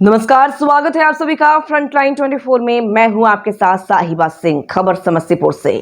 नमस्कार, स्वागत है आप सभी का फ्रंटलाइन 24 में। मैं हूं आपके साथ साहिबा सिंह। खबर समस्तीपुर से।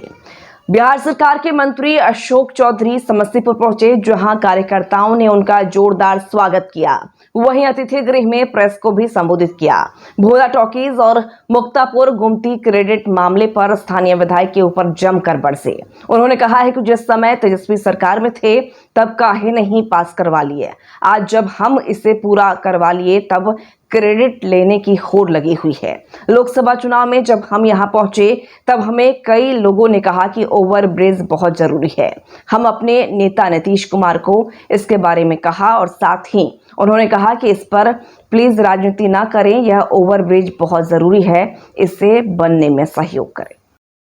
बिहार सरकार के मंत्री अशोक चौधरी समस्तीपुर पहुंचे, जहां कार्यकर्ताओं ने उनका जोरदार स्वागत किया। वहीं अतिथि गृह में प्रेस को भी संबोधित किया। भोला टॉकीज और मुक्तापुर गुमती क्रेडिट मामले पर स्थानीय विधायक के ऊपर जमकर बरसे। उन्होंने कहा है कि जिस समय तेजस्वी सरकार में थे तब काहे नहीं पास करवा लिए, आज जब हम इसे पूरा करवा लिए तब क्रेडिट लेने की होड़ लगी हुई है। लोकसभा चुनाव में जब हम यहां पहुंचे तब हमें कई लोगों ने कहा कि ओवरब्रिज बहुत जरूरी है। हम अपने नेता नीतीश कुमार को इसके बारे में कहा और साथ ही उन्होंने कहा कि इस पर प्लीज राजनीति ना करें, यह ओवरब्रिज बहुत जरूरी है, इसे बनने में सहयोग करें।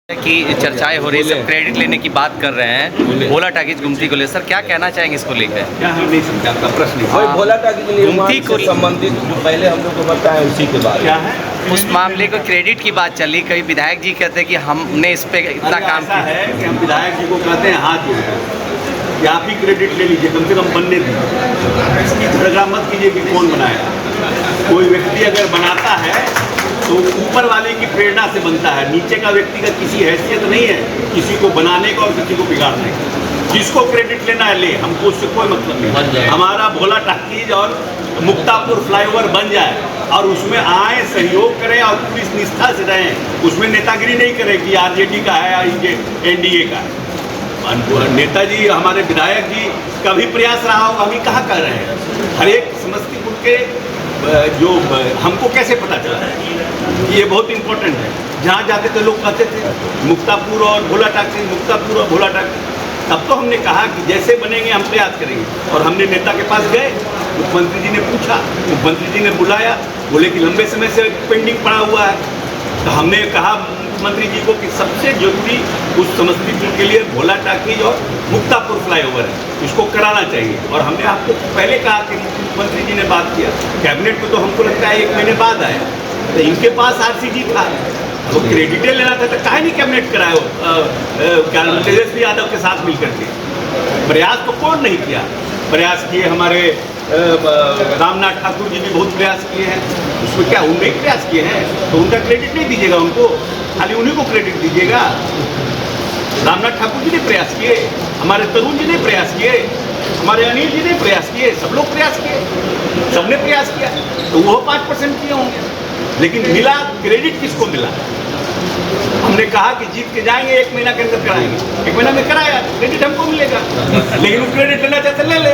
की चर्चाएं हो रही, सब क्रेडिट लेने की बात कर रहे हैं भोला टाकीज गुमती को ले। सर क्या कहना चाहेंगे इसको लेकर? क्या हम नहीं समझा आपका प्रश्न? भोला टाकीज गुमती को संबंधित जो पहले हम लोग को बताया उसी के बाद क्या है उस मामले को क्रेडिट की बात चली। कई विधायक जी कहते हैं कि हमने इस पे इतना काम किया है कि हम विधायक जी को कहते हैं हाथ जोड़कर कि आप ही क्रेडिट ले लीजिए, कम से कम बनने दीजिए। इसकी झगड़ा मत कीजिए कि कौन बनाएगा। कोई व्यक्ति अगर बनाता है तो ऊपर वाले की प्रेरणा से बनता है, नीचे का व्यक्ति का किसी हैसियत नहीं है किसी को बनाने का और किसी को बिगाड़ने का। जिसको क्रेडिट लेना है ले, हमको उससे कोई मतलब नहीं। हमारा भोला टाकीज और मुक्तापुर फ्लाईओवर बन जाए और उसमें आए, सहयोग करें और पूरी निष्ठा से रहें। उसमें नेतागिरी नहीं करें कि आरजेडी का है या एनडीए का है। नेताजी हमारे विधायक जी का भी प्रयास रहा होगा, हम ही कहाँ कर रहे हैं। हर एक समस्तीपुर के जो हमको कैसे पता चला है ये बहुत इम्पोर्टेंट है। जहाँ जाते थे लोग कहते थे मुक्तापुर और भोला टाकीज, मुक्तापुर और भोला टाकीज। तब तो हमने कहा कि जैसे बनेंगे हम प्रयास करेंगे और हमने नेता के पास गए। मुख्यमंत्री जी ने पूछा, मुख्यमंत्री जी ने बुलाया, बोले कि लंबे समय से पेंडिंग पड़ा हुआ है। तो हमने कहा मुख्यमंत्री जी को कि सबसे जरूरी उस समस्तीपुर के लिए भोला टाकीज और मुक्तापुर फ्लाईओवर है, इसको कराना चाहिए। और हमने आपको पहले कहा कि मुख्यमंत्री जी ने बात किया, कैबिनेट में तो हमको लगता है 1 महीने बाद आया। तो इनके पास आरसीजी था, वो क्रेडिट लेना था तो काहे नहीं कैबिनेट कराया तेजस्वी यादव के साथ मिलकर के। प्रयास तो कौन नहीं किया, प्रयास किए हमारे रामनाथ ठाकुर जी भी बहुत प्रयास किए हैं। उसमें क्या उन्होंने प्रयास किए हैं तो उनका क्रेडिट नहीं दीजिएगा, उनको खाली उन्हीं को क्रेडिट दीजिएगा। रामनाथ ठाकुर जी ने प्रयास किए, हमारे तरुण जी ने प्रयास किए, हमारे अनिल जी ने प्रयास किए, सब लोग प्रयास किए, सबने प्रयास किया। तो वो 5% किए होंगे, लेकिन मिला क्रेडिट किसको मिला? हमने कहा कि जीत के जाएंगे, 1 महीना के अंदर कराएंगे, 1 महीना में कराया, क्रेडिट हमको मिलेगा। लेकिन वो क्रेडिट लेना चाहते ले ले।